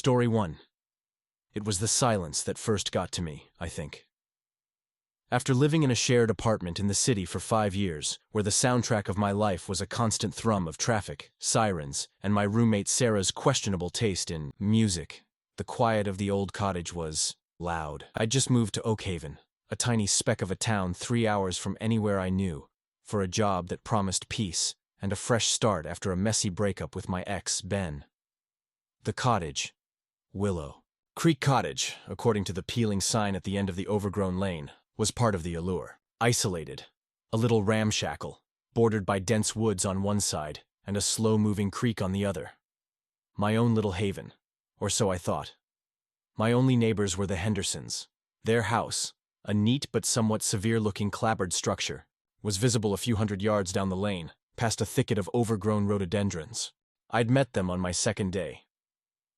Story 1. It was the silence that first got to me, I think. After living in a shared apartment in the city for 5 years, where the soundtrack of my life was a constant thrum of traffic, sirens, and my roommate Sarah's questionable taste in music, the quiet of the old cottage was loud. I'd just moved to Oakhaven, a tiny speck of a town 3 hours from anywhere I knew, for a job that promised peace and a fresh start after a messy breakup with my ex, Ben. The cottage. Willow Creek Cottage, according to the peeling sign at the end of the overgrown lane, was part of the allure. Isolated, a little ramshackle, bordered by dense woods on one side and a slow-moving creek on the other. My own little haven, or so I thought. My only neighbors were the Hendersons. Their house, a neat but somewhat severe-looking clapboard structure, was visible a few hundred yards down the lane, past a thicket of overgrown rhododendrons. I'd met them on my second day.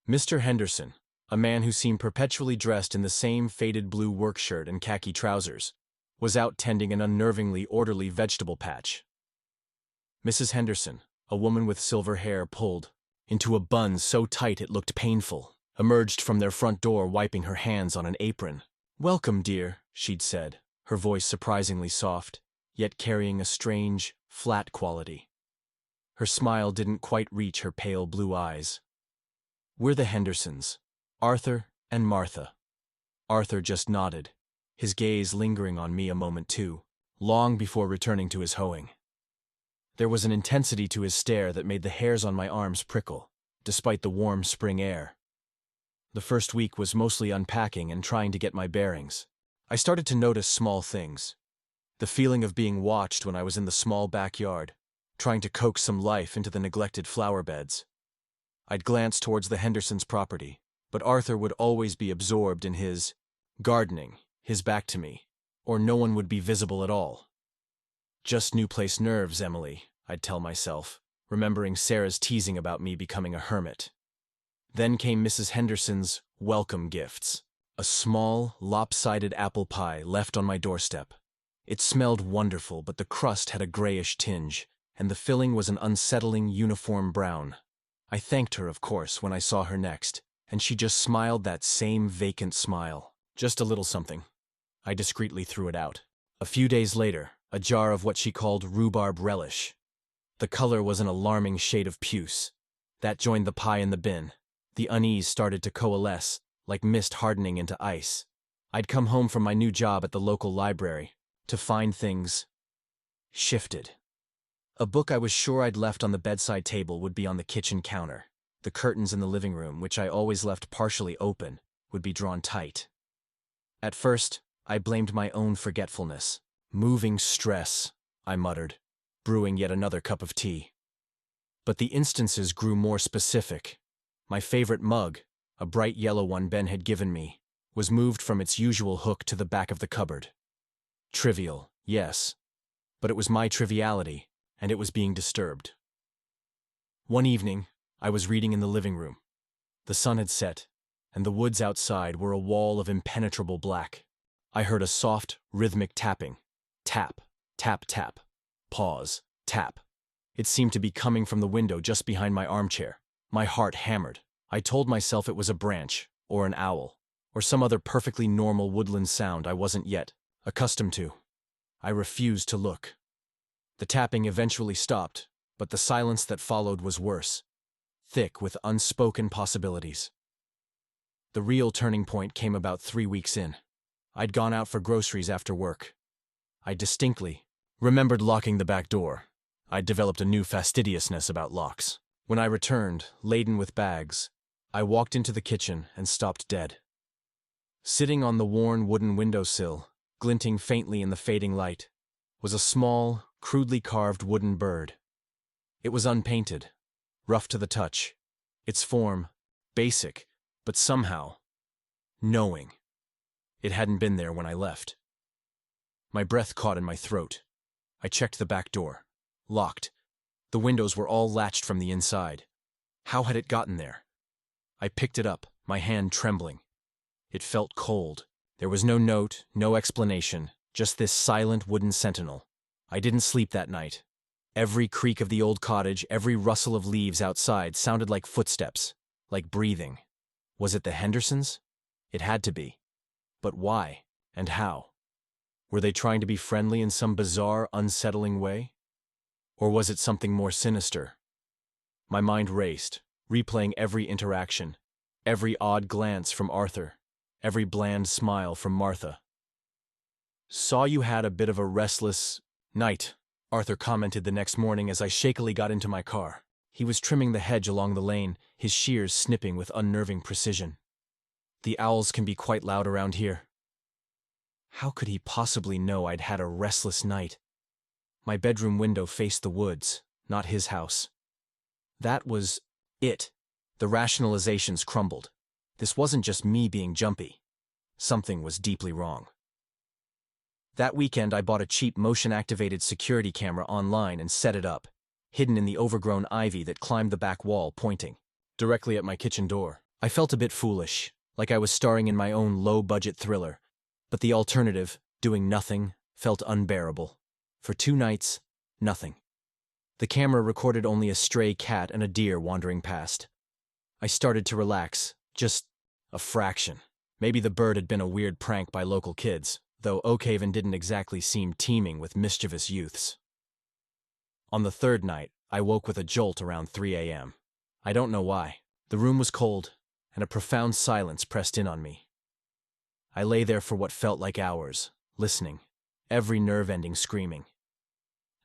Mr. Henderson, a man who seemed perpetually dressed in the same faded blue work shirt and khaki trousers, was out tending an unnervingly orderly vegetable patch. Mrs. Henderson, a woman with silver hair pulled into a bun so tight it looked painful, emerged from their front door wiping her hands on an apron. "Welcome, dear," she'd said, her voice surprisingly soft, yet carrying a strange, flat quality. Her smile didn't quite reach her pale blue eyes. "We're the Hendersons, Arthur and Martha." Arthur just nodded, his gaze lingering on me a moment too, long before returning to his hoeing. There was an intensity to his stare that made the hairs on my arms prickle, despite the warm spring air. The first week was mostly unpacking and trying to get my bearings. I started to notice small things. The feeling of being watched when I was in the small backyard, trying to coax some life into the neglected flower beds. I'd glance towards the Hendersons' property, but Arthur would always be absorbed in his gardening, his back to me, or no one would be visible at all. "Just new place nerves, Emily," I'd tell myself, remembering Sarah's teasing about me becoming a hermit. Then came Mrs. Henderson's welcome gifts. A small, lopsided apple pie left on my doorstep. It smelled wonderful, but the crust had a grayish tinge, and the filling was an unsettling uniform brown. I thanked her, of course, when I saw her next, and she just smiled that same vacant smile. "Just a little something." I discreetly threw it out. A few days later, a jar of what she called rhubarb relish. The color was an alarming shade of puce. That joined the pie in the bin. The unease started to coalesce, like mist hardening into ice. I'd come home from my new job at the local library to find things shifted. A book I was sure I'd left on the bedside table would be on the kitchen counter. The curtains in the living room, which I always left partially open, would be drawn tight. At first, I blamed my own forgetfulness. "Moving stress," I muttered, brewing yet another cup of tea. But the instances grew more specific. My favorite mug, a bright yellow one Ben had given me, was moved from its usual hook to the back of the cupboard. Trivial, yes, but it was my triviality, and it was being disturbed. One evening, I was reading in the living room. The sun had set, and the woods outside were a wall of impenetrable black. I heard a soft, rhythmic tapping. Tap, tap, tap. Pause, tap. It seemed to be coming from the window just behind my armchair. My heart hammered. I told myself it was a branch, or an owl, or some other perfectly normal woodland sound I wasn't yet accustomed to. I refused to look. The tapping eventually stopped, but the silence that followed was worse, thick with unspoken possibilities. The real turning point came about 3 weeks in. I'd gone out for groceries after work. I distinctly remembered locking the back door. I'd developed a new fastidiousness about locks. When I returned, laden with bags, I walked into the kitchen and stopped dead. Sitting on the worn wooden windowsill, glinting faintly in the fading light, was a small, crudely carved wooden bird. It was unpainted, rough to the touch, its form basic, but somehow knowing. It hadn't been there when I left. My breath caught in my throat. I checked the back door. Locked. The windows were all latched from the inside. How had it gotten there? I picked it up, my hand trembling. It felt cold. There was no note, no explanation, just this silent wooden sentinel. I didn't sleep that night. Every creak of the old cottage, every rustle of leaves outside sounded like footsteps, like breathing. Was it the Hendersons? It had to be. But why? And how? Were they trying to be friendly in some bizarre, unsettling way? Or was it something more sinister? My mind raced, replaying every interaction, every odd glance from Arthur, every bland smile from Martha. "Saw you had a bit of a restless night," Arthur commented the next morning as I shakily got into my car. He was trimming the hedge along the lane, his shears snipping with unnerving precision. "The owls can be quite loud around here." How could he possibly know I'd had a restless night? My bedroom window faced the woods, not his house. That was it. The rationalizations crumbled. This wasn't just me being jumpy. Something was deeply wrong. That weekend I bought a cheap motion-activated security camera online and set it up, hidden in the overgrown ivy that climbed the back wall, pointing directly at my kitchen door. I felt a bit foolish, like I was starring in my own low-budget thriller, but the alternative, doing nothing, felt unbearable. For 2 nights, nothing. The camera recorded only a stray cat and a deer wandering past. I started to relax, just a fraction. Maybe the bird had been a weird prank by local kids, though Oakhaven didn't exactly seem teeming with mischievous youths. On the 3rd night, I woke with a jolt around 3 a.m. I don't know why. The room was cold, and a profound silence pressed in on me. I lay there for what felt like hours, listening, every nerve ending screaming.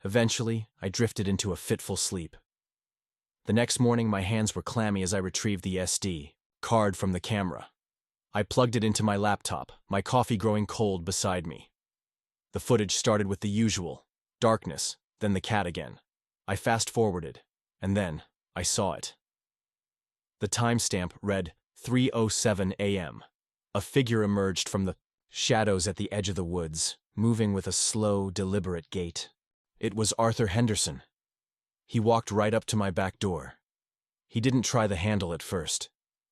Eventually, I drifted into a fitful sleep. The next morning, my hands were clammy as I retrieved the SD card from the camera. I plugged it into my laptop, my coffee growing cold beside me. The footage started with the usual, darkness, then the cat again. I fast-forwarded, and then I saw it. The timestamp read 3:07 a.m. A figure emerged from the shadows at the edge of the woods, moving with a slow, deliberate gait. It was Arthur Henderson. He walked right up to my back door. He didn't try the handle at first.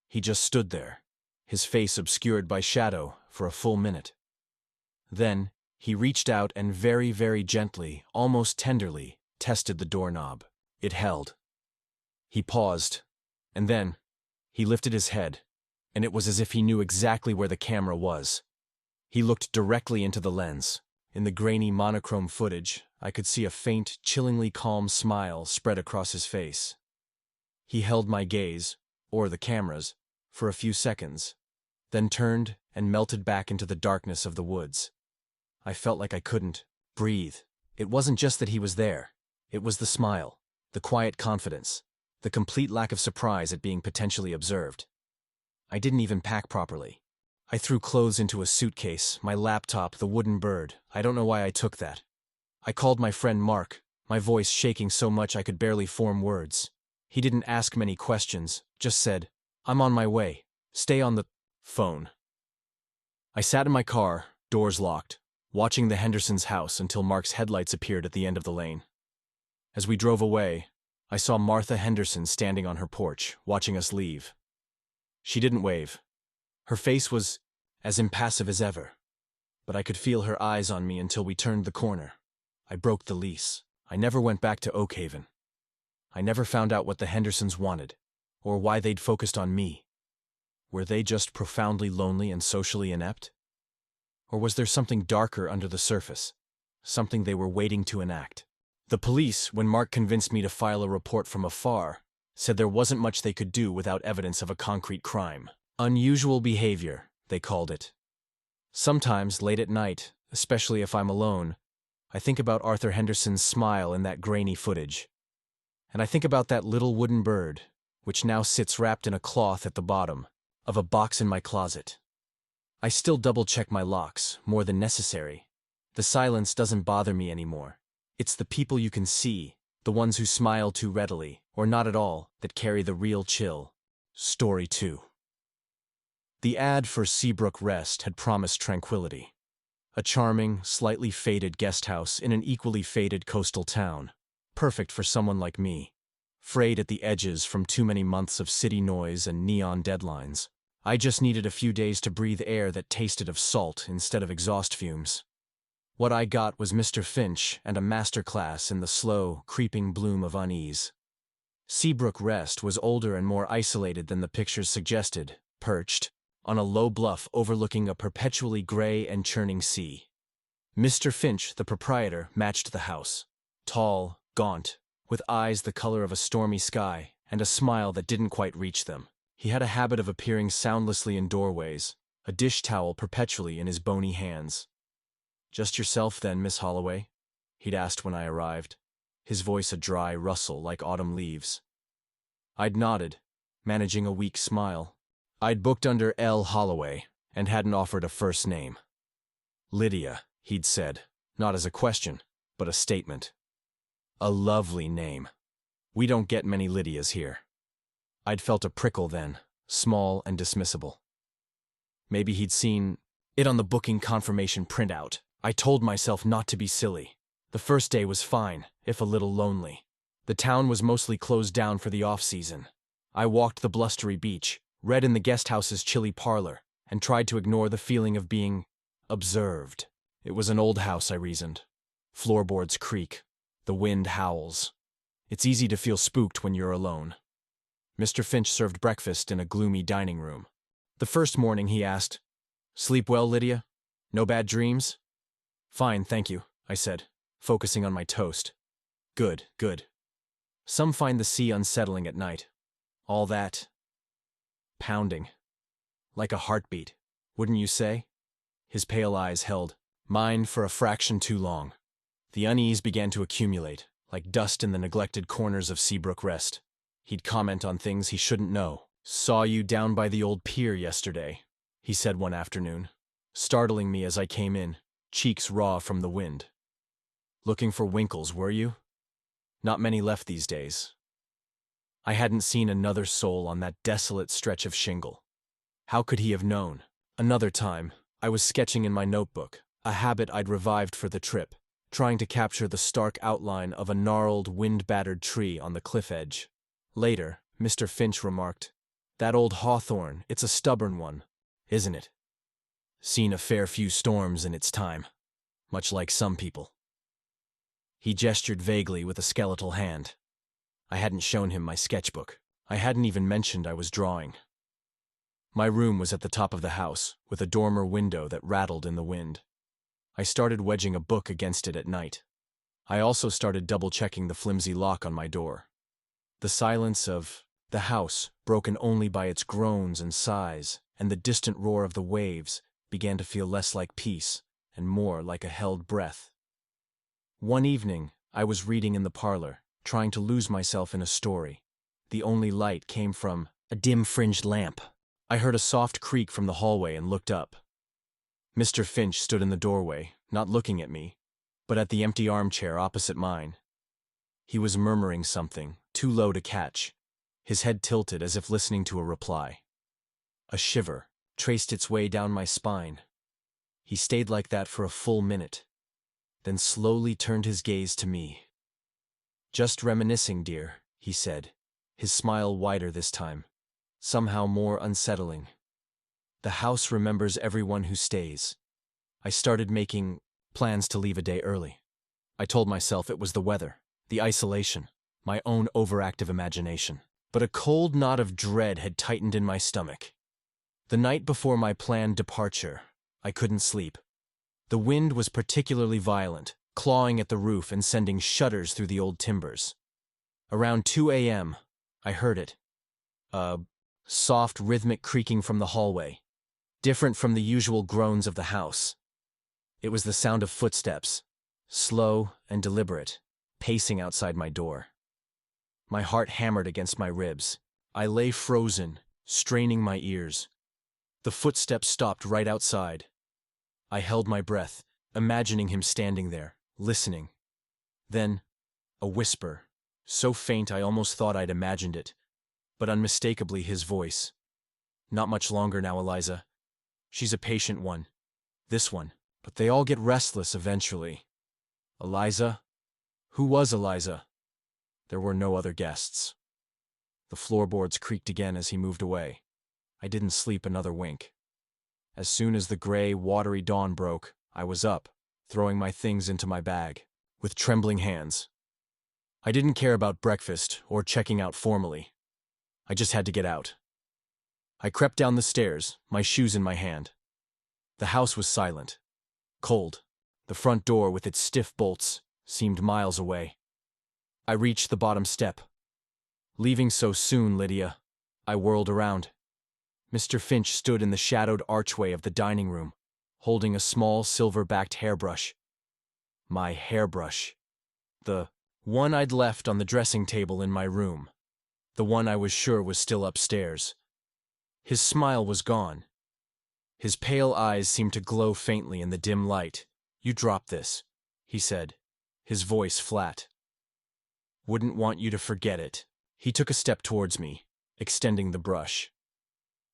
He just stood there, his face obscured by shadow, for a full minute. Then, he reached out and very, very gently, almost tenderly, tested the doorknob. It held. He paused, and then, he lifted his head, and it was as if he knew exactly where the camera was. He looked directly into the lens. In the grainy monochrome footage, I could see a faint, chillingly calm smile spread across his face. He held my gaze, or the camera's, for a few seconds, then turned and melted back into the darkness of the woods. I felt like I couldn't breathe. It wasn't just that he was there. It was the smile, the quiet confidence, the complete lack of surprise at being potentially observed. I didn't even pack properly. I threw clothes into a suitcase, my laptop, the wooden bird. I don't know why I took that. I called my friend Mark, my voice shaking so much I could barely form words. He didn't ask many questions, just said, "I'm on my way. Stay on the phone." I sat in my car, doors locked, watching the Hendersons' house until Mark's headlights appeared at the end of the lane. As we drove away, I saw Martha Henderson standing on her porch, watching us leave. She didn't wave. Her face was as impassive as ever, but I could feel her eyes on me until we turned the corner. I broke the lease. I never went back to Oakhaven. I never found out what the Hendersons wanted, or why they'd focused on me. Were they just profoundly lonely and socially inept? Or was there something darker under the surface, something they were waiting to enact? The police, when Mark convinced me to file a report from afar, said there wasn't much they could do without evidence of a concrete crime. Unusual behavior, they called it. Sometimes, late at night, especially if I'm alone, I think about Arthur Henderson's smile in that grainy footage. And I think about that little wooden bird, which now sits wrapped in a cloth at the bottom of a box in my closet. I still double-check my locks, more than necessary. The silence doesn't bother me anymore. It's the people you can see, the ones who smile too readily, or not at all, that carry the real chill. Story 2. The ad for Seabrook Rest had promised tranquility. A charming, slightly faded guest house in an equally faded coastal town. Perfect for someone like me, frayed at the edges from too many months of city noise and neon deadlines. I just needed a few days to breathe air that tasted of salt instead of exhaust fumes. What I got was Mr. Finch and a masterclass in the slow, creeping bloom of unease. Seabrook Rest was older and more isolated than the pictures suggested, perched on a low bluff overlooking a perpetually gray and churning sea. Mr. Finch, the proprietor, matched the house. Tall, gaunt, with eyes the color of a stormy sky and a smile that didn't quite reach them. He had a habit of appearing soundlessly in doorways, a dish towel perpetually in his bony hands. "Just yourself, then, Miss Holloway?" he'd asked when I arrived, his voice a dry rustle like autumn leaves. I'd nodded, managing a weak smile. I'd booked under L. Holloway and hadn't offered a first name. "Lydia," he'd said, not as a question, but a statement. "A lovely name. We don't get many Lydias here." I'd felt a prickle then, small and dismissible. Maybe he'd seen it on the booking confirmation printout. I told myself not to be silly. The first day was fine, if a little lonely. The town was mostly closed down for the off-season. I walked the blustery beach, read in the guest house's chilly parlor, and tried to ignore the feeling of being observed. It was an old house, I reasoned. Floorboards creak. The wind howls. It's easy to feel spooked when you're alone. Mr. Finch served breakfast in a gloomy dining room. The first morning he asked, "Sleep well, Lydia? No bad dreams?" "Fine, thank you," I said, focusing on my toast. "Good, good. Some find the sea unsettling at night. All that pounding. Like a heartbeat, wouldn't you say?" His pale eyes held mine for a fraction too long. The unease began to accumulate, like dust in the neglected corners of Seabrook Rest. He'd comment on things he shouldn't know. "Saw you down by the old pier yesterday," he said one afternoon, startling me as I came in, cheeks raw from the wind. "Looking for winkles, were you? Not many left these days." I hadn't seen another soul on that desolate stretch of shingle. How could he have known? Another time, I was sketching in my notebook, a habit I'd revived for the trip, trying to capture the stark outline of a gnarled, wind-battered tree on the cliff edge. Later, Mr. Finch remarked, "That old hawthorn, it's a stubborn one, isn't it? Seen a fair few storms in its time, much like some people." He gestured vaguely with a skeletal hand. I hadn't shown him my sketchbook. I hadn't even mentioned I was drawing. My room was at the top of the house, with a dormer window that rattled in the wind. I started wedging a book against it at night. I also started double-checking the flimsy lock on my door. The silence of the house, broken only by its groans and sighs, and the distant roar of the waves, began to feel less like peace and more like a held breath. One evening, I was reading in the parlor, trying to lose myself in a story. The only light came from a dim-fringed lamp. I heard a soft creak from the hallway and looked up. Mr. Finch stood in the doorway, not looking at me, but at the empty armchair opposite mine. He was murmuring something, too low to catch, his head tilted as if listening to a reply. A shiver traced its way down my spine. He stayed like that for a full minute, then slowly turned his gaze to me. "Just reminiscing, dear," he said, his smile wider this time, somehow more unsettling. "The house remembers everyone who stays." I started making plans to leave a day early. I told myself it was the weather, the isolation, my own overactive imagination. But a cold knot of dread had tightened in my stomach. The night before my planned departure, I couldn't sleep. The wind was particularly violent, clawing at the roof and sending shudders through the old timbers. Around 2 a.m., I heard it. A soft, rhythmic creaking from the hallway, different from the usual groans of the house. It was the sound of footsteps, slow and deliberate, pacing outside my door. My heart hammered against my ribs. I lay frozen, straining my ears. The footsteps stopped right outside. I held my breath, imagining him standing there, listening. Then, a whisper, so faint I almost thought I'd imagined it, but unmistakably his voice. "Not much longer now, Eliza. She's a patient one. This one. But they all get restless eventually." Eliza? Who was Eliza? There were no other guests. The floorboards creaked again as he moved away. I didn't sleep another wink. As soon as the gray, watery dawn broke, I was up, throwing my things into my bag, with trembling hands. I didn't care about breakfast or checking out formally. I just had to get out. I crept down the stairs, my shoes in my hand. The house was silent, cold. The front door, with its stiff bolts, seemed miles away. I reached the bottom step. Leaving so soon, Lydia? I whirled around. Mr. Finch stood in the shadowed archway of the dining room, holding a small silver-backed hairbrush. My hairbrush. The one I'd left on the dressing table in my room. The one I was sure was still upstairs. His smile was gone. His pale eyes seemed to glow faintly in the dim light. "You drop this," he said, his voice flat. "Wouldn't want you to forget it." He took a step towards me, extending the brush.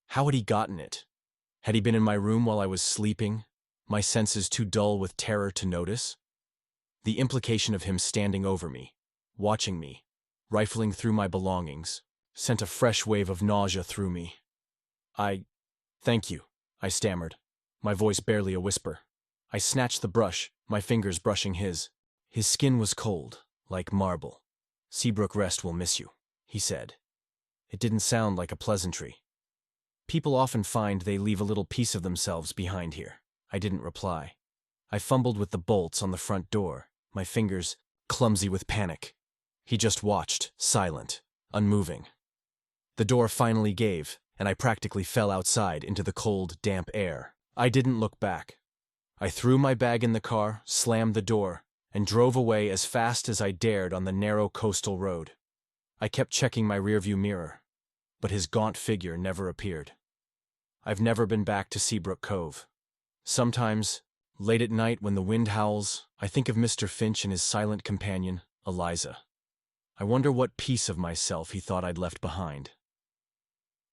How had he gotten it? Had he been in my room while I was sleeping, my senses too dull with terror to notice? The implication of him standing over me, watching me, rifling through my belongings, sent a fresh wave of nausea through me. Thank you," I stammered, my voice barely a whisper. I snatched the brush, my fingers brushing his. His skin was cold, like marble. "Seabrook Rest will miss you," he said. It didn't sound like a pleasantry. "People often find they leave a little piece of themselves behind here." I didn't reply. I fumbled with the bolts on the front door, my fingers clumsy with panic. He just watched, silent, unmoving. The door finally gave, and I practically fell outside into the cold, damp air. I didn't look back. I threw my bag in the car, slammed the door, and drove away as fast as I dared on the narrow coastal road. I kept checking my rearview mirror, but his gaunt figure never appeared. I've never been back to Seabrook Cove. Sometimes, late at night when the wind howls, I think of Mr. Finch and his silent companion, Eliza. I wonder what piece of myself he thought I'd left behind.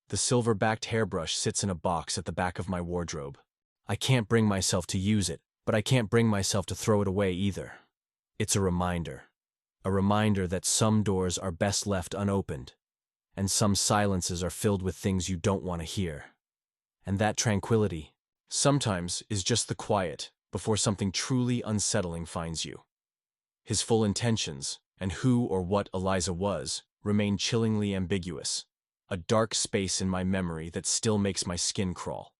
The silver-backed hairbrush sits in a box at the back of my wardrobe. I can't bring myself to use it, but I can't bring myself to throw it away either. It's a reminder that some doors are best left unopened, and some silences are filled with things you don't want to hear. And that tranquility, sometimes, is just the quiet before something truly unsettling finds you. His full intentions, and who or what Eliza was, remain chillingly ambiguous, a dark space in my memory that still makes my skin crawl.